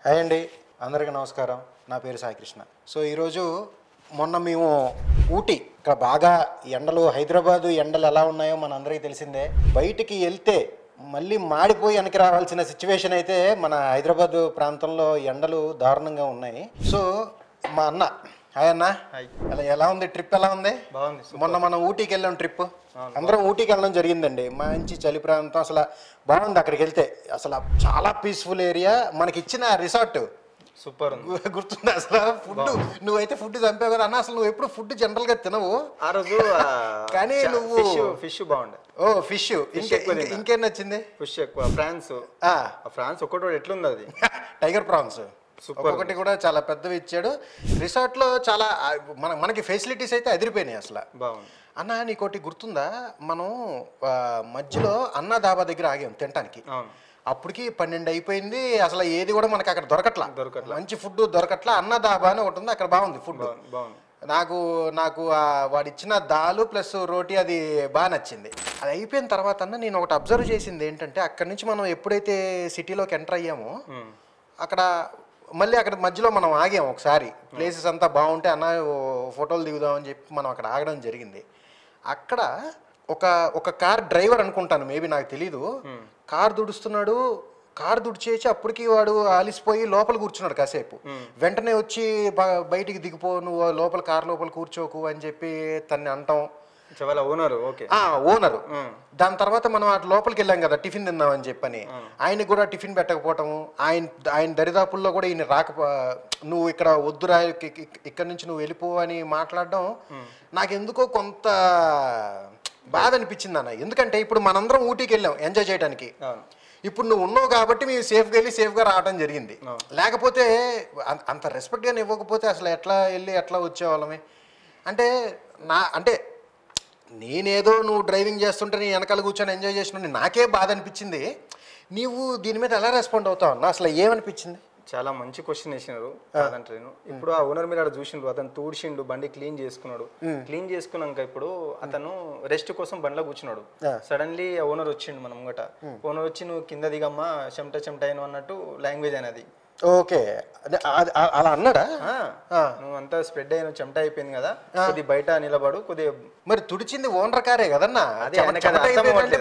Hi అండి, అందరికీ నమస్కారం. నా పేరు సాయి కృష్ణ. సో ఈరోజు మొన్న మేము ఊటీ, ఇక్కడ బాగా ఎండలు, హైదరాబాదు ఎండలు ఎలా ఉన్నాయో మన అందరికీ తెలిసిందే. బయటికి వెళ్తే మళ్ళీ మాడిపోయి వెనక్కి రావాల్సిన సిచ్యువేషన్ అయితే మన హైదరాబాదు ప్రాంతంలో ఎండలు దారుణంగా ఉన్నాయి. సో మా అన్న, హాయ్ అన్న, అలా ఎలా ఉంది ట్రిప్? ఎలా ఉంది? బాగుంది. మొన్న మనం ఊటీకి వెళ్ళాం ట్రిప్, అందరం ఊటీకి వెళ్ళడం జరిగిందండి. మంచి చలి ప్రాంతం, అసలు బాగుంది. అక్కడికి వెళ్తే అసలు చాలా పీస్ఫుల్ ఏరియా. మనకి ఇచ్చిన రిసార్ట్ సూపర్ గుర్తుంది. అసలు ఫుడ్, నువ్వైతే ఫుడ్ చంపావు కదా అన్న. అసలు నువ్వు ఎప్పుడు ఫుడ్ జనరల్ గా తినవు ఆ రోజు, కానీ నువ్వు ఫిష్ బాగుండే. ఓ ఫిష్ ఇంకేం నచ్చింది? ఫిష్ ఎక్కువ. ఫ్రాన్స్ ఒకటి ఎట్లుంది అది టైగర్ ప్రాన్స్ ఒకటి కూడా చాలా పెద్దవి ఇచ్చాడు. రిసార్ట్ లో చాలా మనకి ఫెసిలిటీస్ అయితే అదిరిపోయినాయి అసలు. బాగుంది అన్న. నీకోటి గుర్తుందా, మనం మధ్యలో అన్నా ధాబా దగ్గర ఆగాం తినడానికి. అప్పటికి 12 అయిపోయింది. అసలు ఏది కూడా మనకి అక్కడ దొరకట్లా, మంచి ఫుడ్ దొరకట్లా. అన్నా ధాబా అని ఒకటి ఉంది, అక్కడ బాగుంది ఫుడ్. నాకు వాడిచ్చిన దాలు ప్లస్ రోటీ అది బాగా నచ్చింది. అది అయిపోయిన తర్వాత అన్న నేను ఒకటి అబ్జర్వ్ చేసింది ఏంటంటే, అక్కడ నుంచి మనం ఎప్పుడైతే సిటీలోకి ఎంటర్ అయ్యామో అక్కడ మళ్ళీ అక్కడ మధ్యలో మనం ఆగాం ఒకసారి. ప్లేసెస్ అంతా బాగుంటే అన్న ఫోటోలు దిగుదామని చెప్పి మనం అక్కడ ఆగడం జరిగింది. అక్కడ ఒక కార్ డ్రైవర్ అనుకుంటాను, మేబీ నాకు తెలీదు, కార్ దుడుస్తున్నాడు. కార్ దుడిచేసి అప్పటికి వాడు ఆలిసిపోయి లోపల కూర్చున్నాడు కాసేపు. వెంటనే వచ్చి బయటికి దిగిపో, నువ్వు లోపల కార్ లోపల కూర్చోకు అని చెప్పి తన్ని అంటాం. ఓనరు. దాని తర్వాత మనం అటు లోపలికి వెళ్ళాం కదా టిఫిన్ తిందామని చెప్పని. ఆయనకి కూడా టిఫిన్ పెట్టకపోవటము, ఆయన దరిదాపుల్లో కూడా ఈయన నువ్వు ఇక్కడ వద్దురా, ఇక్కడ నుంచి నువ్వు వెళ్ళిపో అని మాట్లాడడం నాకెందుకో కొంత బాధ అనిపించింది అన్న. ఎందుకంటే ఇప్పుడు మనందరం ఊటీకి వెళ్ళాం ఎంజాయ్ చేయడానికి. ఇప్పుడు నువ్వు ఉన్నావు కాబట్టి మేము సేఫ్గా వెళ్ళి సేఫ్గా రావడం జరిగింది. లేకపోతే అంత రెస్పెక్ట్గా ఇవ్వకపోతే అసలు ఎట్లా వెళ్ళి ఎట్లా వచ్చేవాళ్ళమే. అంటే నేనేదో నువ్వు డ్రైవింగ్ చేస్తుంటే నీ వెనకాల కూర్చొని ఎంజాయ్ చేసిన నాకే బాధ అనిపించింది. నీవు దీని మీద ఎలా రెస్పాండ్ అవుతావు అన్న? అసలు ఏమనిపించింది? చాలా మంచి క్వశ్చన్ వేసినారు. కాదంటే నేను ఇప్పుడు ఆ ఓనర్ మీరు అక్కడ చూసిండు, అతను తూడిచిండు, బండి క్లీన్ చేసుకున్నాడు. క్లీన్ చేసుకున్నాక ఇప్పుడు అతను రెస్ట్ కోసం బండిలో కూర్చున్నాడు. సడన్లీ ఆ ఓనర్ వచ్చిండు మన ముంగట. ఓనర్ వచ్చి నువ్వు కింద దిగమ్మా, చెమట అయిన అన్నట్టు లాంగ్వేజ్ అనేది. ఓకే, అలా అన్నాడా? నువ్వు అంతా స్ప్రెడ్ అయిన చెమట అయిపోయింది కదా, కొద్ది బయట నిలబడు. కొద్దిగా మరి తుడిచింది ఓనర్ కారే కదన్నా,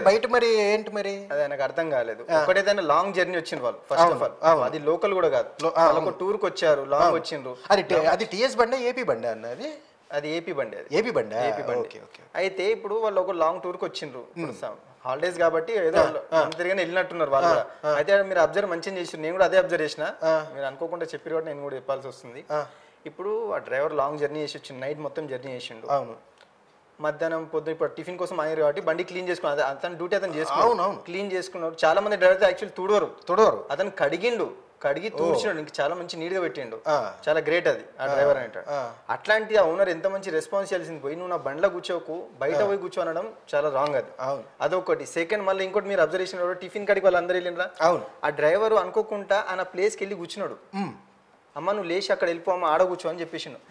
బయట మరి ఏంటి మరి? అది నాకు అర్థం కాలేదు. ఒకటేదైనా లాంగ్ జర్నీ వచ్చింది వాళ్ళు. ఫస్ట్ ఆఫ్ ఆల్ అది లోకల్ కూడా కాదు, వాళ్ళకు టూర్ కి వచ్చారు, లాంగ్ వచ్చిండ్రు. అది టిఎస్ బండి, ఏపీ బండి అన్నది? అది ఏపీ బండి. ఏపీ బండి. అయితే ఇప్పుడు వాళ్ళు ఒక లాంగ్ టూర్ కి వచ్చిండ్రు. హాలిడేస్ కాబట్టి ఏదో తిరిగానే వెళ్ళినట్టున్నారు వాళ్ళు కూడా. అయితే మీరు అబ్జర్వ్ మంచిగా చేసి, నేను కూడా అదే అబ్జర్వ్ చేసిన. మీరు అనుకోకుండా చెప్పారు కాబట్టి నేను కూడా చెప్పాల్సి వస్తుంది. ఇప్పుడు ఆ డ్రైవర్ లాంగ్ జర్నీ చేసి వచ్చిండు, నైట్ మొత్తం జర్నీ చేసిండు. మధ్యాహ్నం పొద్దున ఇప్పుడు టిఫిన్ కోసం ఆయన కాబట్టి బండి క్లీన్ చేసుకున్నాడు. అతను డ్యూటీ అతను చేసుకున్నాడు, క్లీన్ చేసుకున్నాడు. చాలా మంది డ్రైవర్ యాక్చువల్లీ తుడవరు. అతను కడిగి తూడ్చినాడు, ఇంకా చాలా మంచి నీట్ గా పెట్టిండు. చాలా గ్రేట్ అది ఆ డ్రైవర్ అంటాడు. అట్లాంటి ఆ ఓనర్ ఎంత మంచి రెస్పాన్స్ చేయాల్సింది. పోయి నువ్వు నా బండ్లో కూర్చోకు, బయట పోయి కూర్చో అనడం చాలా రాంగ్ అది. అదొకటి. సెకండ్, మళ్ళీ ఇంకోటి మీరు అబ్జర్వ్ చేసిన టిఫిన్ కాడికి వాళ్ళు అందరూ వెళ్ళినరా, ఆ డ్రైవర్ అనుకోకుండా ఆయన ప్లేస్కి వెళ్ళి కూర్చున్నాడు. అమ్మ నువ్వు లేచి అక్కడ వెళ్ళిపోమ్మా, ఆడ కూర్చో అని చెప్పేసిండు.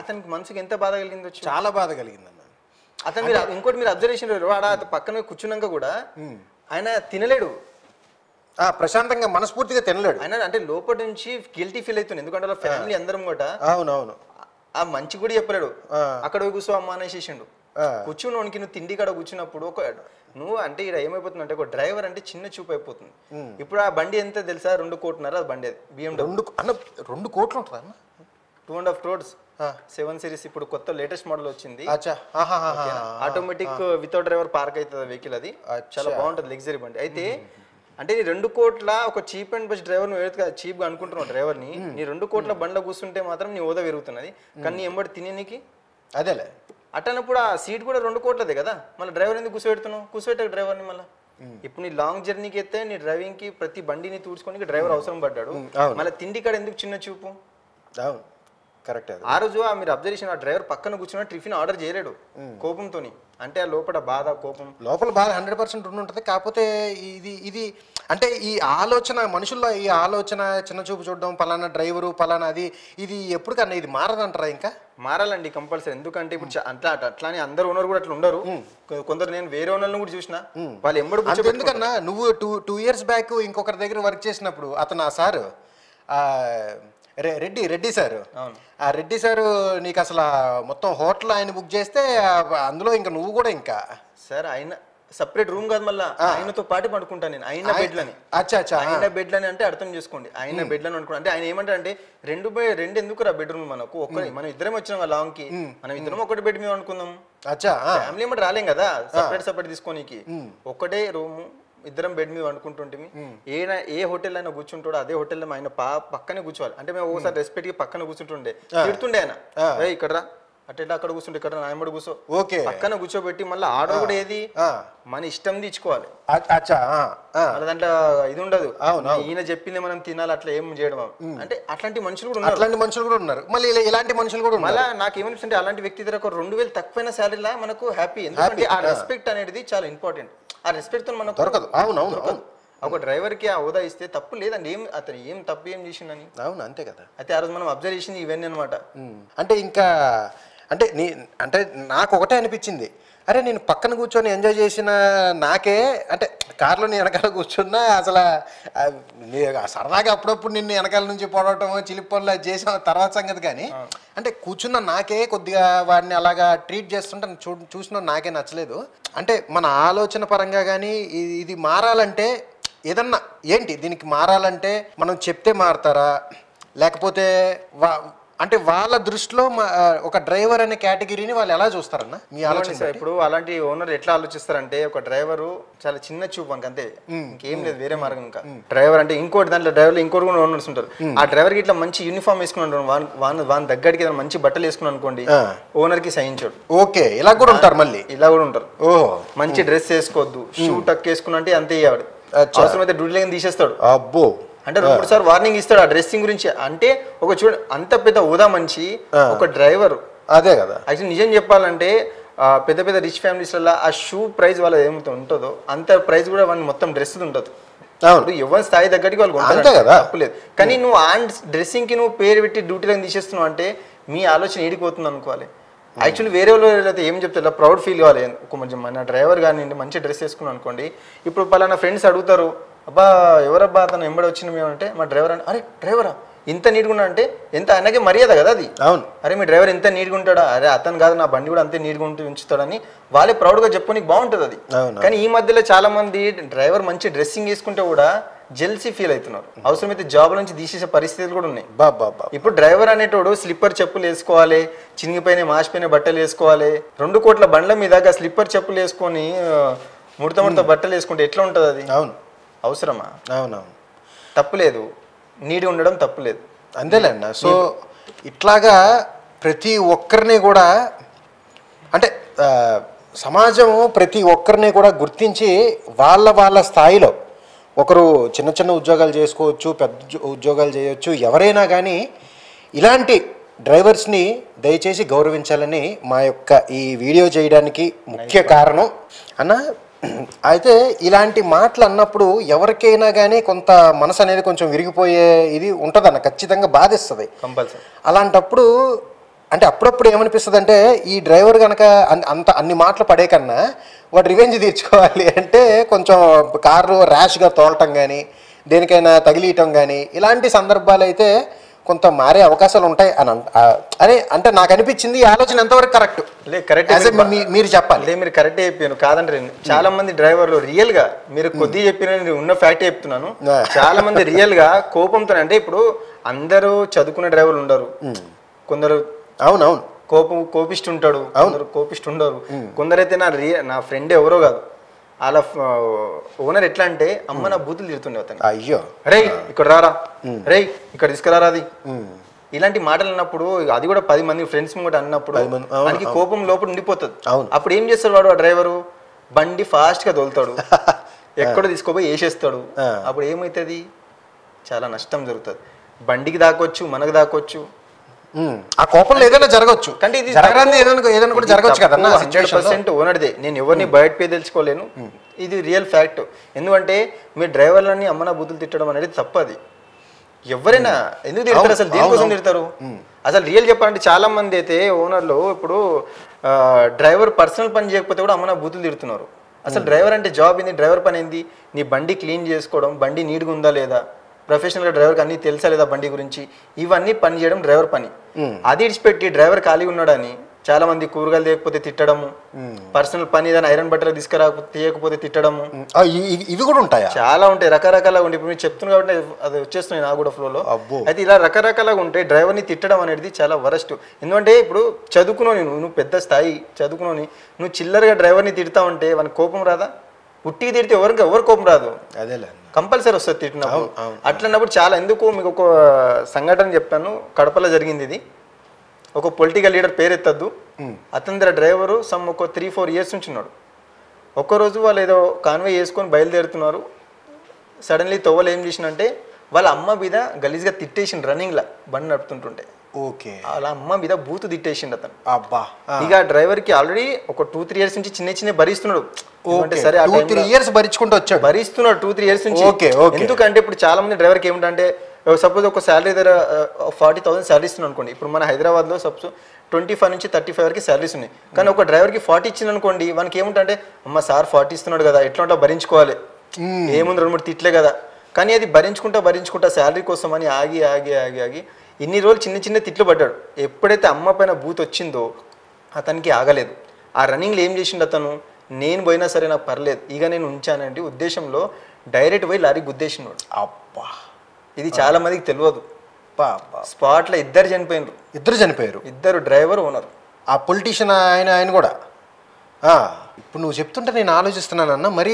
అతనికి మనసుకి ఎంత బాధ కలిగిందో, చాలా బాధ కలిగింది అన్న. అతను మీరు ఇంకోటి మీరు అబ్జర్వ్ చేసిన ఆడ పక్కన కూర్చున్నాక కూడా ఆయన తినలేడు, ప్రశాంతంగా మనస్ఫూర్తిగా తినలేడు ఆయన. అంటే లోపల నుంచి గిల్టీ ఫీల్ అవుతుంది, ఎందుకంటే వాళ్ళ ఫ్యామిలీ అందరం కూడా. అవునవును. ఆ మంచి కూడా చెప్పలేడు, అక్కడ పోయి కూర్చో అమ్మ అనేసేసిండు. కూర్చున్నోనికి నువ్వు తిండి కాడ కూర్చున్నప్పుడు నువ్వు అంటే ఇక్కడ ఏమైపోతుంది అంటే, ఒక డ్రైవర్ అంటే చిన్న చూపు అయిపోతుంది. ఇప్పుడు ఆ బండి ఎంత తెలుసా? 2 కోట్లున్నర అది బండి. అది BMW. 2 కోట్లు ఉంటుంది అన్న. 2.5 crores 7 series. ఇప్పుడు కొత్త లేటెస్ట్ మోడల్ వచ్చింది, ఆటోమేటిక్ వితౌట్ డ్రైవర్ పార్క్ అవుతుంది వెహికల్. అది చాలా బాగుంటుంది, లగ్జరీ బండి. అయితే అంటే నీ 2 కోట్ల ఒక చీప్ అండ్ బెస్ట్ డ్రైవర్ నువ్వు ఏదైతే చీప్ గా అనుకుంటున్నావు డ్రైవర్ని, నీ 2 కోట్ల బండ్లో కూర్చుంటే మాత్రం నీ హోదా పెరుగుతున్నది. కానీ నీ ఎంబడి తినేనికి అదేలే. అట్టనప్పుడు ఆ సీట్ కూడా 2 కోట్లదే కదా, మళ్ళీ డ్రైవర్ ఎందుకు కూర్చోబెట్టావు డ్రైవర్ని మళ్ళీ? ఇప్పుడు నీ లాంగ్ జర్నీకి అయితే నీ డ్రైవింగ్ కి ప్రతి బండిని తూడ్చుకోనికి డ్రైవర్ అవసరం పడ్డాడు. మళ్ళీ తిండి కాడ ఎందుకు చిన్న చూపు? కరెక్ట్. ఆ రోజు మీరు అబ్జర్వ్ చేసిన ఆ డ్రైవర్ పక్కన కూర్చున్న టిఫిన్ ఆర్డర్ చేయలేడు కోపంతో. అంటే ఆ లోపల బాధ, కోపం, లోపల బాధ 100% ఉంటుంది. కాకపోతే ఇది అంటే ఈ ఆలోచన మనుషుల్లో, ఈ ఆలోచన చిన్న చూపు చూడడం, పలానా డ్రైవరు పలానా అది, ఇది ఎప్పటికన్నా ఇది మారదంటారా? ఇంకా మారాలండి కంపల్సరీ. ఎందుకంటే ఇప్పుడు అట్లానే అందరు ఓనర్ కూడా అట్లా ఉండరు. కొందరు నేను వేరే ఓనర్లను కూడా చూసిన, వాళ్ళు ఎంబడి. ఎందుకన్నా నువ్వు 2 years బ్యాక్ ఇంకొకరి దగ్గర వర్క్ చేసినప్పుడు అతను ఆ సార్ రెడ్డి సారు. ఆ రెడ్డి సారు నీకు అసలు మొత్తం హోటల్ ఆయన బుక్ చేస్తే అందులో ఇంకా నువ్వు కూడా ఇంకా సార్ ఆయన సపరేట్ రూమ్ కాదు, మళ్ళీ ఆయనతో పాటు పడుకుంటాను నేను. ఆయన బెడ్లని ఆయన బెడ్లని అంటే అర్థం చేసుకోండి, ఆయన బెడ్లని అనుకుంటా. అంటే ఆయన ఏమంటారు అంటే 2 ఎందుకు రా బెడ్రూమ్ మనకు, ఒక్కరి మనం ఇద్దరం వచ్చినాం కదా లాంగ్ కి, మనం ఇద్దరం ఒకటి బెడ్ మీద అనుకుందాం. ఫ్యామిలీ ఏమంటే రాలేం కదా సపరేట్ తీసుకోనికి. ఒకటే రూమ్ ఇద్దరం బెడ్ మీద వండుకుంటుంటే ఏ హోటల్ అయినా కూర్చుంటాడో అదే హోటల్లో ఆయన పక్కనే కూర్చోవాలి. అంటే మేము ఒకసారి రెస్పెక్ట్ కి పక్కన కూర్చుంటుండే, తిడుతుండే ఆయన, ఇక్కడ రా అట్లా అక్కడ కూర్చుంటే ఇక్కడ నాయమడి కూర్చో, ఓకే పక్కన కూర్చోబెట్టి మళ్ళీ ఆర్డర్ కూడా ఏది మన ఇష్టం తీసుకోవాలి. దాంట్లో ఇది ఉండదు ఈయన చెప్పింది మనం తినాలి అట్లా ఏం చేయడం. అంటే అట్లాంటి మనుషులు కూడా ఉన్నారు. మళ్ళీ ఇలాంటి మనుషులు కూడా మళ్ళీ నాకేమనిపిస్తుంటే అలాంటి వ్యక్తి దగ్గర ఒక 2000 తక్కువైన శాలరీలా మనకు హ్యాపీ. ఎందుకంటే ఆ రెస్పెక్ట్ అనేది చాలా ఇంపార్టెంట్. ఆ రెస్పెక్ట్ తో మనకు దొరకదు. ఒక డ్రైవర్ కి ఆ హోదా ఇస్తే తప్పు లేదండి, అతను ఏం తప్పు ఏం చేసిండని. అవును అంతే కదా. అయితే ఆ రోజు మనం అబ్జర్వ్ చేసింది ఇవన్నీ అనమాట. అంటే ఇంకా అంటే నాకు ఒకటే అనిపించింది, అరే నేను పక్కన కూర్చొని ఎంజాయ్ చేసిన నాకే, అంటే కార్లో నేను వెనకాల కూర్చున్నా అసలు సరదాగా అప్పుడప్పుడు నిన్ను వెనకాల నుంచి పొడవటం చిలిపి పనులు చేసిన తర్వాత సంగతి, కానీ అంటే కూర్చున్న నాకే కొద్దిగా వాడిని అలాగా ట్రీట్ చేస్తుంటే చూసిన నాకే నచ్చలేదు. అంటే మన ఆలోచన పరంగా కానీ ఇది మారాలంటే ఏదన్నా ఏంటి దీనికి మారాలంటే మనం చెప్తే మారుతారా, లేకపోతే అంటే వాళ్ళ దృష్టిలో ఒక డ్రైవర్ అనే కేటగిరీని వాళ్ళు ఎలా చూస్తారన్న మీ ఆలోచన? ఇప్పుడు అలాంటి ఓనర్ ఎట్లా ఆలోచిస్తారంటే ఒక డ్రైవరు చాలా చిన్న చూపు అంతే, ఇంకేం లేదు వేరే మార్గం. ఇంకా డ్రైవర్ అంటే ఇంకోటి దాంట్లో డ్రైవర్లు ఇంకోటి కూడా ఓనర్స్ ఉంటారు. ఆ డ్రైవర్ కి ఇట్లా మంచి యూనిఫామ్ వేసుకుని వాని దగ్గరికి ఏదైనా మంచి బట్టలు వేసుకుని అనుకోండి, ఓనర్ కి సహించాడు. ఓకే ఇలా కూడా ఉంటారు, మళ్ళీ ఇలా కూడా ఉంటారు. మంచి డ్రెస్ వేసుకోవద్దు, షూ టక్ వేసుకుని అంటే అంతే ఇవ్వడు, అవసరం అయితే డ్యూటీ లైన్ తీసేస్తాడు. అబ్బో అంటే 2 సార్లు వార్నింగ్ ఇస్తాడు ఆ డ్రెస్సింగ్ గురించి. అంటే ఒక చూడండి అంత పెద్ద హోదా మంచి ఒక డ్రైవర్. అదే కదా యాక్చువల్లీ నిజం చెప్పాలంటే పెద్ద పెద్ద రిచ్ ఫ్యామిలీస్లలో ఆ షూ ప్రైస్ వాళ్ళ ఏమైతే ఉంటుందో అంత ప్రైస్ కూడా వాళ్ళని మొత్తం డ్రెస్ ఉంటుంది. ఎవరి స్థాయి తగ్గట్టుకి వాళ్ళు తప్పలేదు. కానీ నువ్వు ఆ డ్రెస్సింగ్ కి నువ్వు పేరు పెట్టి డ్యూటీలో తీసేస్తున్నావు అంటే మీ ఆలోచన ఏడిపోతుంది అనుకోవాలి. యాక్చువల్లీ వేరే వాళ్ళు అయితే ఏం చెప్తారు, ప్రౌడ్ ఫీల్ కావాలి. ఒక మంచి మన డ్రైవర్ కానీ మంచి డ్రెస్ వేసుకున్నాం అనుకోండి, ఇప్పుడు పలానా ఫ్రెండ్స్ అడుగుతారు, అబ్బా ఎవరబ్బా అతను ఎంబడి వచ్చిన మేము అంటే మా డ్రైవర్ అంటే, అరే డ్రైవరా ఇంత నీట్గా ఉన్నా అంటే ఎంత ఆయనకే మర్యాద కదా అది. అవును, అరే మీ డ్రైవర్ ఎంత నీట్గా ఉంటాడా, అరే అతను కాదు నా బండి కూడా అంతే నీట్గా ఉంచుతాడని వాళ్ళే ప్రౌడ్గా చెప్పుకొని బాగుంటుంది అది. కానీ ఈ మధ్యలో చాలా మంది డ్రైవర్ మంచి డ్రెస్సింగ్ వేసుకుంటే కూడా జెల్సీ ఫీల్ అవుతున్నారు. అవసరమైతే జాబ్ నుంచి తీసేసే పరిస్థితులు కూడా ఉన్నాయి. ఇప్పుడు డ్రైవర్ అనేటోడు స్లిప్పర్ చెప్పులు వేసుకోవాలి, చినిగిపోయిన మాసిపోయిన బట్టలు వేసుకోవాలి, 2 కోట్ల బండ్ల మీద స్లిప్పర్ చెప్పులు వేసుకొని ముడత బట్టలు వేసుకుంటే ఎట్లా ఉంటుంది అది? అవును అవసరమా? అవునవును తప్పులేదు, నీడి ఉండడం తప్పులేదు, అంతేలేండి. సో ఇట్లాగా ప్రతి ఒక్కరిని కూడా అంటే సమాజం ప్రతి ఒక్కరిని కూడా గుర్తించి వాళ్ళ స్థాయిలో ఒకరు చిన్న చిన్న ఉద్యోగాలు చేసుకోవచ్చు, పెద్ద ఉద్యోగాలు చేయవచ్చు, ఎవరైనా కానీ ఇలాంటి డ్రైవర్స్ని దయచేసి గౌరవించాలని మా యొక్క ఈ వీడియో చేయడానికి ముఖ్య కారణం అన్న. అయితే ఇలాంటి మాటలు అన్నప్పుడు ఎవరికైనా కానీ కొంత మనసు అనేది కొంచెం విరిగిపోయే ఇది ఉంటుంది అన్న, ఖచ్చితంగా బాధిస్తుంది కంపల్సరీ. అలాంటప్పుడు అంటే అప్పుడప్పుడు ఏమనిపిస్తుంది అంటే ఈ డ్రైవర్ కనుక అన్ని మాటలు పడే కన్నా వాడు రివెంజ్ తీర్చుకోవాలి అంటే కొంచెం కారు ర్యాష్గా తోలటం కానీ దేనికైనా తగిలియటం కానీ ఇలాంటి సందర్భాలు అయితే కొంత మారే అవకాశాలు ఉంటాయి అని అరే అంటే నాకు అనిపించింది. ఈ ఆలోచన ఎంతవరకు కరెక్ట్? కరెక్ట్ మీరు చెప్పాలి. మీరు కరెక్ట్ చెప్పాను కాదంటే చాలా మంది డ్రైవర్లు రియల్ గా మీరు కొద్దిగా చెప్పిన ఉన్న ఫ్యాక్ట్ చెప్తున్నాను, చాలా మంది రియల్ గా కోపంతో, అంటే ఇప్పుడు అందరూ చదువుకునే డ్రైవర్లు ఉండరు, కొందరు అవునవును కోపిస్ట్ ఉంటాడు, కొందరు కోపిస్ట్ ఉండరు, కొందరైతే నా ఫ్రెండ్ ఎవరో కాదు అలా ఓనర్ ఎట్లా అంటే అమ్మ నా బూతులు తిడుతుండే అతను, అయ్యో రే ఇక్కడ రారా, రే ఇక్కడ తీసుకురారా అది, ఇలాంటి మాటలు అన్నప్పుడు అది కూడా 10 మంది ఫ్రెండ్స్ కూడా అన్నప్పుడు మనకి కోపం లోపల ఉండిపోతుంది. అప్పుడు ఏం చేస్తాడు వాడు ఆ డ్రైవరు, బండి ఫాస్ట్ గా తోలుతాడు, ఎక్కడ తీసుకోపోయి వేసేస్తాడు. అప్పుడు ఏమవుతుంది, చాలా నష్టం జరుగుతుంది. బండికి దాకొచ్చు, మనకు దాకొచ్చు, ఆ కోపంలో ఏదైనా జరగచ్చు. అంటే ఇది ఏదైనా కూడా జరగచ్చు కదా 100% ఓనర్దే, నేను ఎవరిని బయట పేరు తెలుసుకోలేను, ఇది రియల్ ఫ్యాక్ట్. ఎందుకంటే మీరు డ్రైవర్లని అమ్మన బుద్ధులు తిట్టడం అనేది తప్పది. ఎవరైనా ఎందుకు తిడతారు, అసలు దేనికోసం తిడతారు? అసలు రియల్ చెప్పాలంటే చాలా మంది అయితే ఓనర్లు ఇప్పుడు డ్రైవర్ పర్సనల్ పని చేయకపోతే కూడా అమ్మన బూతులు తిడుతున్నారు. అసలు డ్రైవర్ అంటే జాబ్ ఏంది, డ్రైవర్ పని ఏంది, నీ బండి క్లీన్ చేసుకోవడం, బండి నీట్గా ఉందా లేదా, ప్రొఫెషనల్గా డ్రైవర్కి అన్ని తెలుసా లేదా బండి గురించి, ఇవన్నీ పని చేయడం డ్రైవర్ పని. అది ఇడిచిపెట్టి డ్రైవర్ ఖాళీ ఉన్నాడని చాలా మంది కూరగాయలు తీయకపోతే తిట్టడము, పర్సనల్ పని ఏదైనా ఐరన్ బట్టలు తీయకపోతే తిట్టడము, ఇవి కూడా ఉంటాయా? చాలా ఉంటాయి, రకరకాలుగా ఉంటాయి. ఇప్పుడు మీరు చెప్తున్నారు కాబట్టి అది వచ్చేస్తున్నాయి నాకు కూడా ఫ్లోలో. అయితే ఇలా రకరకాలుగా ఉంటాయి. డ్రైవర్ని తిట్టడం అనేది చాలా వరస్ట్. ఎందుకంటే ఇప్పుడు చదువుకున్నావు, నువ్వు పెద్ద స్థాయి చదువుకున్నావు, నువ్వు చిల్లరగా డ్రైవర్ని తిడతా ఉంటే వానికి కోపం రాదా? ఉట్టికి తిడితే ఎవరు కోపం రాదు, అదేలే కంపల్సరీ వస్తుంది తిట్టినప్పుడు. అట్లన్నప్పుడు చాలా ఎందుకు మీకు ఒక సంఘటన చెప్తాను, కడపలో జరిగింది ఇది. ఒక పొలిటికల్ లీడర్ పేరు ఎత్తద్దు, అతని దగ్గర డ్రైవరు ఒక 3-4 years నుంచి ఉన్నాడు. ఒక్కరోజు వాళ్ళు ఏదో కాన్వే చేసుకొని బయలుదేరుతున్నారు. సడన్లీ తొవ్వలు ఏం చేసినంటే వాళ్ళ అమ్మ మీద గలీజ్గా తిట్టేసిండు రన్నింగ్లా బండి నడుపుతుంటుంటే. ఓకే, వాళ్ళ అమ్మ మీద బూతు తిట్టేసిండు అతను. అబ్బా, ఇక డ్రైవర్కి ఆల్రెడీ ఒక 2-3 years నుంచి చిన్న భరిస్తున్నాడు. సరే 2-3 years భరించుకుంటూ వచ్చాడు, భరిస్తున్నాడు 2-3 years నుంచి. ఎందుకంటే ఇప్పుడు చాలా మంది డ్రైవర్కి ఏమిటంటే సపోజ్ ఒక శాలరీ దగ్గర 40,000 శాలరీ ఇస్తున్నాను అనుకోండి. ఇప్పుడు మన హైదరాబాద్లో సపోజ్ 25 నుంచి 35 వరకు శాలరీస్ ఉన్నాయి. కానీ ఒక డ్రైవర్కి 40 ఇచ్చింది అనుకోండి, మనకి ఏముంటే అమ్మ సార్ 40 ఇస్తున్నాడు కదా, ఎట్లా ఉంటా భరించుకోవాలి, ఏముంది 2-3 తిట్లే కదా. కానీ అది భరించుకుంటా శాలరీ కోసం అని ఆగి ఇన్ని రోజులు చిన్న తిట్లు పడ్డాడు. ఎప్పుడైతే అమ్మ పైన బూత్ వచ్చిందో అతనికి ఆగలేదు. ఆ రన్నింగ్లో ఏం చేసిండు అతను, నేను పోయినా సరే నాకు పర్లేదు, ఇక నేను ఉంచానంటే ఉద్దేశంలో డైరెక్ట్ పోయి లారీ గుద్దేసినాడు. అబ్బా, ఇది చాలా మందికి తెలియదు. స్పాట్లో ఇద్దరు చనిపోయారు, ఇద్దరు డ్రైవర్ ఓనర్. ఆ పొలిటీషియన్ ఆయన కూడా. ఇప్పుడు నువ్వు చెప్తుంటే నేను ఆలోచిస్తున్నానన్న, మరి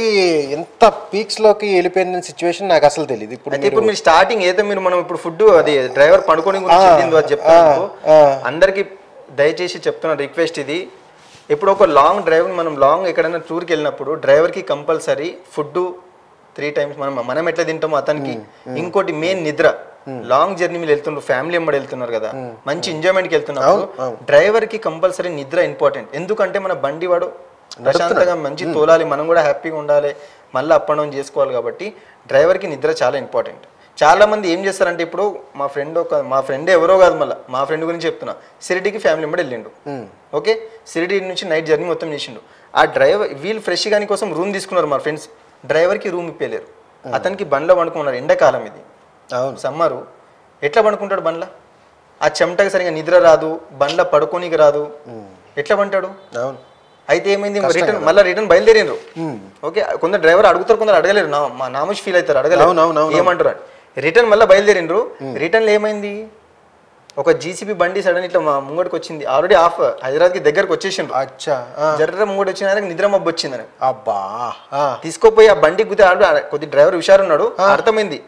ఎంత పీక్స్లోకి వెళ్ళిపోయిన సిచ్యువేషన్ నాకు అసలు తెలియదు. ఇప్పుడు మీరు స్టార్టింగ్ ఏదో మనం ఇప్పుడు ఫుడ్ అది డ్రైవర్ పడుకోని గురించి చెప్తాను అందరికి, దయచేసి చెప్తున్న రిక్వెస్ట్ ఇది. ఇప్పుడు ఒక లాంగ్ డ్రైవ్ మనం లాంగ్ ఎక్కడైనా టూర్కి వెళ్ళినప్పుడు డ్రైవర్కి కంపల్సరీ ఫుడ్ 3 times మనం ఎట్లా తింటామో అతనికి. ఇంకోటి మెయిన్ నిద్ర. లాంగ్ జర్నీ మీరు వెళ్తున్నారు, ఫ్యామిలీ ఎంబడి వెళ్తున్నారు కదా, మంచి ఎంజాయ్మెంట్కి వెళ్తున్నప్పుడు డ్రైవర్కి కంపల్సరీ నిద్ర ఇంపార్టెంట్. ఎందుకంటే మన బండి వాడు ప్రశాంతంగా మంచి తోలాలి, మనం కూడా హ్యాపీగా ఉండాలి, మళ్ళీ అప్ అండ్ డౌన్ చేసుకోవాలి. కాబట్టి డ్రైవర్కి నిద్ర చాలా ఇంపార్టెంట్. చాలా మంది ఏం చేస్తారంటే, ఇప్పుడు మా ఫ్రెండ్ ఎవరో కాదు, మళ్ళీ మా ఫ్రెండ్ గురించి చెప్తున్నా, సిరిడికి ఫ్యామిలీ ఎంబడి వెళ్ళిండు. ఓకే, సిరిడి నుంచి నైట్ జర్నీ మొత్తం చేసిండు. ఆ డ్రైవర్ వీళ్ళు ఫ్రెష్ గాని కోసం రూమ్ తీసుకున్నారు మా ఫ్రెండ్స్, డ్రైవర్కి రూమ్ ఇప్పలేరు. అతనికి బండ్లో పండుకున్నారు. ఎండాకాలం ఇది, సమ్మరు, ఎట్లా పండుకుంటాడు బండ్ల? ఆ చెమటకి సరిగా నిద్ర రాదు, బండ్ల పడుకోనికి రాదు, ఎట్లా పంటాడు? అయితే ఏమైంది, రిటర్న్ బయలుదేరినరు. ఓకే, కొందరు డ్రైవర్ అడుగుతారు, కొందరు అడగలేరు, మా నామోష్ ఫీల్ అవుతారు, అడగలేరు, ఏమంటారు. రిటర్న్ మళ్ళీ బయలుదేరినరు. రిటర్న్లో ఏమైంది, ఒక జీసీబీ బండి సడన్ ఇట్లా మా ముంగడికి వచ్చింది. ఆల్రెడీ హైదరాబాద్కి దగ్గరకు వచ్చేసిండ్రు. జర్ర ముంగడి వచ్చిన నిద్ర మబ్బు వచ్చిందని అబ్బా తీసుకోపోయి ఆ బండి గుద్దే. కొద్ది డ్రైవర్ హుషారు ఉన్నాడు, అర్థమైంది.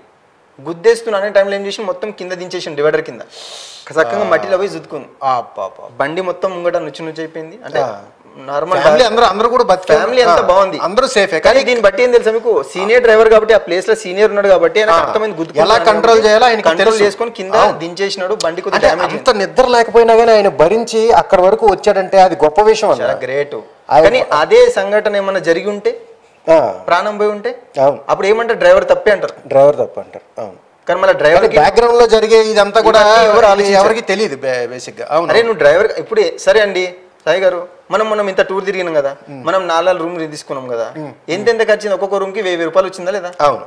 గుద్దేస్తున్నా అనే టైంలో ఏం చేసి మొత్తం కింద దించేసిండు, డివైడర్ కింద చక్కగా మట్టిలో పోయి జుద్దుకుంది. బండి మొత్తం ముంగట నుంచి అయిపోయింది. అంటే నార్మల్ అందరూ కూడా ఫ్యామిలీ అంతా బాగుంది, అందరూ సేఫ్. కానీ దీన్ని బట్టి ఏం తెలుసా మీకు, సీనియర్ డ్రైవర్ కాబట్టి ఆ ప్లేస్ లో సీనియర్ ఉన్నాడు కాబట్టి అర్థమైంది, గుద్దు ఎలా కంట్రోల్ చేయాలో ఆయన కంట్రోల్ చేసుకొని కింద దించేసినాడు. బండి అంత నిద్ర లేకపోయినా కానీ ఆయన భరించి అక్కడ వరకు వచ్చాడంటే అది గొప్ప విషయం, చాలా గ్రేట్. కానీ అదే సంఘటన ఏమన్నా జరిగి ఉంటే, ప్రాణం పోయి ఉంటే అప్పుడు ఏమంటారు, డ్రైవర్ తప్పే అంటారు. అవును, కానీ మళ్ళీ డ్రైవర్ బ్యాక్గ్రౌండ్ లో జరిగే ఇదంతా కూడా ఎవరికి తెలియదు బేసిక్ గా. అరే నువ్వు డ్రైవర్ ఇప్పుడే సరే అండి సాయి గారు, మనం ఇంత టూర్ తిరిగినాం కదా, మనం 4 రూమ్ తీసుకున్నాం కదా, ఎంత ఖర్చు ఒక్కొక్క రూమ్ కి 1000 రూపాయలు వచ్చిందా లేదా? అవును,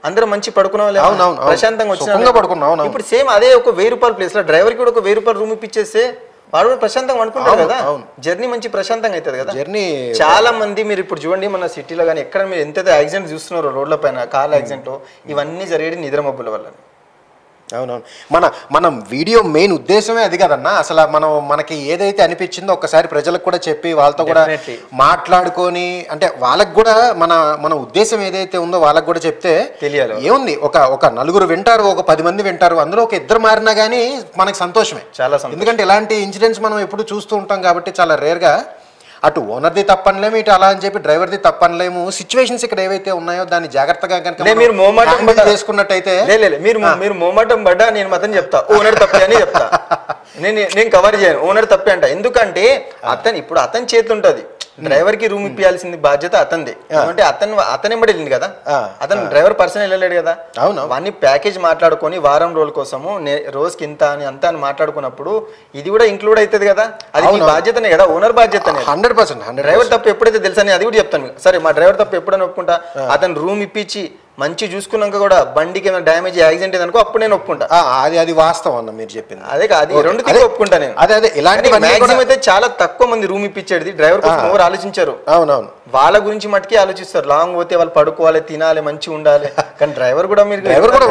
అందరూ మంచి పడుకున్నాం, ప్రశాంతంగా వచ్చినా. ఇప్పుడు సేమ్ అదే ఒక 1000 రూపాయల ప్లేస్ లో డ్రైవర్ కి కూడా ఒక 1000 రూపాయలు రూమ్ ఇప్పించేస్తే వాడు కూడా ప్రశాంతంగా అనుకుంటారు కదా, జర్నీ మంచి ప్రశాంతంగా అవుతుంది కదా. జర్నీ చాలా మంది మీరు ఇప్పుడు చూడండి మన సిటీలో కానీ ఎక్కడ మీరు ఎంతైతే యాక్సిడెంట్ చూస్తున్నారో రోడ్ల పైన, కార్ యాక్సిడెంట్, ఇవన్నీ జరిగేది నిద్ర మబ్బుల వల్ల. అవునవును, మనం వీడియో మెయిన్ ఉద్దేశమే అది కదన్నా. అసలు మనకి ఏదైతే అనిపించిందో ఒక్కసారి ప్రజలకు కూడా చెప్పి వాళ్ళతో కూడా మాట్లాడుకొని, అంటే వాళ్ళకి కూడా మన ఉద్దేశం ఏదైతే ఉందో వాళ్ళకి కూడా చెప్తే తెలియాలి. ఏముంది, ఒక 4 వింటారు, ఒక 10 మంది వింటారు, అందులో ఒక 2 మారినా కానీ మనకి సంతోషమే చాలా. ఎందుకంటే ఇలాంటి ఇన్సిడెంట్స్ మనం ఎప్పుడు చూస్తూ ఉంటాం కాబట్టి చాలా రేర్గా అటు ఓనర్ది తప్పనలేము, ఇటు అలా అని చెప్పి డ్రైవర్ది తప్పనలేము. సిచ్యువేషన్స్ ఇక్కడ ఏవైతే ఉన్నాయో దాన్ని జాగ్రత్తగా కనుక మీరు మోమాటం చేసుకున్నట్టయితే, మీరు మోమాటం పడ్డా నేను మాత్రం చెప్తా ఓనర్ తప్పే అని చెప్తా. నేను కవర్ చేయను, ఓనర్ తప్పే అంట. ఎందుకంటే ఇప్పుడు అతని చేతులు ఉంటది, డ్రైవర్ కి రూమ్ ఇప్పించాల్సింది బాధ్యత అతనిది. అంటే అతనే వెళ్ళింది కదా, అతను డ్రైవర్ పర్సన్ వెళ్ళలేడు కదా. వాడిని ప్యాకేజ్ మాట్లాడుకొని వారం రోజుల కోసము రోజుకి ఇంత అని అంత అని మాట్లాడుకున్నప్పుడు ఇది కూడా ఇంక్లూడ్ అవుతుంది కదా, అది బాధ్యతనే కదా, ఓనర్ బాధ్యతనే. 100%. డ్రైవర్ తప్పు ఎప్పుడైతే తెలుసని అది కూడా చెప్తాను. సరే మా డ్రైవర్ తప్పు ఎప్పుడైనా ఒప్పుకుంటా, అతను రూమ్ ఇప్పించి మంచి చూసుకున్నాక కూడా బండికి ఏమైనా డ్యామేజ్ యాక్సిడెంట్ అనుకో అప్పుడు నేను ఒప్పుకుంటా. అది వాస్తవం అన్న మీరు చెప్పింది. అదే కాదు రెండు తీరు ఒప్పుకుంటా నేను. అదే ఇలాంటి మాక్సిమం అయితే చాలా తక్కువ మంది రూమ్ ఇప్పించేది డ్రైవర్ కోసం ఎవరు ఆలోచించారు. అవునవును, వాళ్ళ గురించి మట్టుకి ఆలోచిస్తారు. లాంగ్ పోతే వాళ్ళు పడుకోవాలి, తినాలి, మంచిగా ఉండాలి. కానీ డ్రైవర్ కూడా మీరు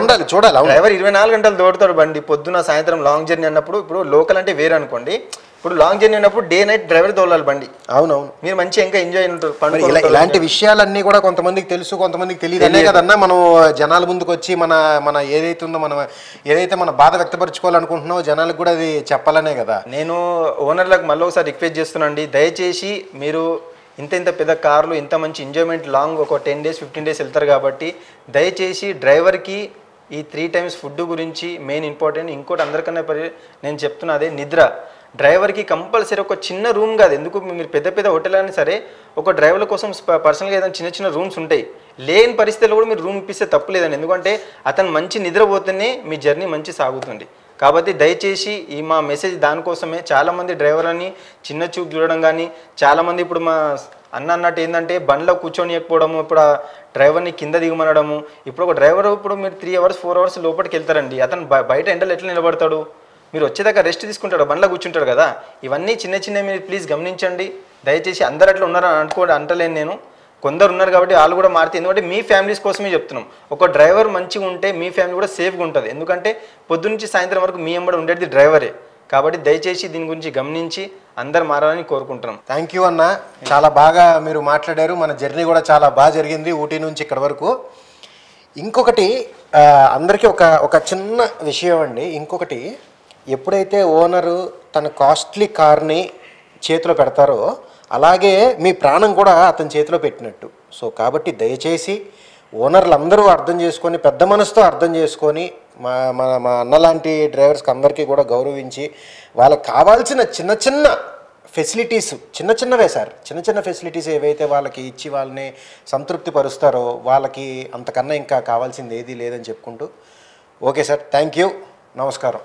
ఉండాలి, చూడాలి. డ్రైవర్ 24 గంటలు దోడతాడు బండి, పొద్దున సాయంత్రం లాంగ్ జర్నీ అన్నప్పుడు. ఇప్పుడు లోకల్ అంటే వేరే అనుకోండి, ఇప్పుడు లాంగ్ జర్నీ అన్నప్పుడు డే నైట్ డ్రైవర్ తోలాలి బండి. అవునవును, మీరు మంచిగా ఇంకా ఎంజాయ్ ఉంటారు. ఇలాంటి విషయాలన్నీ కూడా కొంతమందికి తెలుసు, కొంతమందికి తెలియదు. అనే కదన్నా మనం జనాల ముందుకు వచ్చి మన ఏదైతే ఉందో మనం ఏదైతే మన బాధ వ్యక్తపరచుకోవాలనుకుంటున్నామో జనాలకు కూడా అది చెప్పాలనే కదా. నేను ఓనర్లకు మళ్ళీ ఒకసారి రిక్వెస్ట్ చేస్తున్నాండి, దయచేసి మీరు ఇంత పెద్ద కార్లు ఇంత మంచి ఎంజాయ్మెంట్ లాంగ్ ఒక 10 days 15 days వెళ్తారు కాబట్టి దయచేసి డ్రైవర్కి ఈ 3 times ఫుడ్ గురించి మెయిన్ ఇంపార్టెంట్. ఇంకోటి అందరికన్నా నేను చెప్తున్నా అదే నిద్ర. డ్రైవర్కి కంపల్సరీ ఒక చిన్న రూమ్ కాదు, ఎందుకు మీరు పెద్ద హోటల్ అయినా సరే ఒక డ్రైవర్ల కోసం పర్సనల్గా ఏదైనా చిన్న రూమ్స్ ఉంటాయి. లేని పరిస్థితుల్లో కూడా మీరు రూమ్ ఇప్పిస్తే తప్పు లేదండి, ఎందుకంటే అతను మంచి నిద్రపోతేనే మీ జర్నీ మంచి సాగుతుంది. కాబట్టి దయచేసి ఈ మా మెసేజ్ దానికోసమే. చాలామంది డ్రైవర్లని చిన్న చూపు చూడడం కానీ, చాలామంది ఇప్పుడు మా అన్నట్టు ఏంటంటే బండ్లో కూర్చొనియకపోవడము, ఇప్పుడు ఆ డ్రైవర్ని కింద దిగమనడము. ఇప్పుడు ఒక డ్రైవర్ ఇప్పుడు మీరు 3 hours 4 hours లోపలికి వెళ్తారండి, అతను బయట ఎండలు ఎట్లా నిలబడతాడు? మీరు వచ్చేదాకా రెస్ట్ తీసుకుంటాడు, బండ్లో కూర్చుంటాడు కదా. ఇవన్నీ చిన్న మీరు ప్లీజ్ గమనించండి దయచేసి. అందరు అట్లా ఉన్నారని అంటలేను నేను, కొందరు ఉన్నారు కాబట్టి వాళ్ళు కూడా మారితే. ఎందుకంటే మీ ఫ్యామిలీస్ కోసమే చెప్తున్నాం. ఒక డ్రైవర్ మంచిగా ఉంటే మీ ఫ్యామిలీ కూడా సేఫ్గా ఉంటుంది, ఎందుకంటే పొద్దున్నుంచి సాయంత్రం వరకు మీ ఎంబడి ఉండేది డ్రైవరే. కాబట్టి దయచేసి దీని గురించి గమనించి అందరు మారాలని కోరుకుంటున్నాం. థ్యాంక్ యూ అన్న, చాలా బాగా మీరు మాట్లాడారు. మన జర్నీ కూడా చాలా బాగా జరిగింది ఊటీ నుంచి ఇక్కడ వరకు. ఇంకొకటి అందరికీ ఒక చిన్న విషయం అండి. ఇంకొకటి, ఎప్పుడైతే ఓనరు తన కాస్ట్లీ కార్ని చేతిలో పెడతారో అలాగే మీ ప్రాణం కూడా అతని చేతిలో పెట్టినట్టు. సో కాబట్టి దయచేసి ఓనర్లు అందరూ అర్థం చేసుకొని, పెద్ద మనసుతో అర్థం చేసుకొని, మా అన్నలాంటి డ్రైవర్స్కి అందరికీ కూడా గౌరవించి వాళ్ళకి కావాల్సిన చిన్న ఫెసిలిటీస్, చిన్నవే సార్, చిన్న ఫెసిలిటీస్ ఏవైతే వాళ్ళకి ఇచ్చి వాళ్ళని సంతృప్తి పరుస్తారో వాళ్ళకి అంతకన్నా ఇంకా కావాల్సింది ఏదీ లేదని చెప్పుకుంటూ, ఓకే సార్, థ్యాంక్ యూ, నమస్కారం.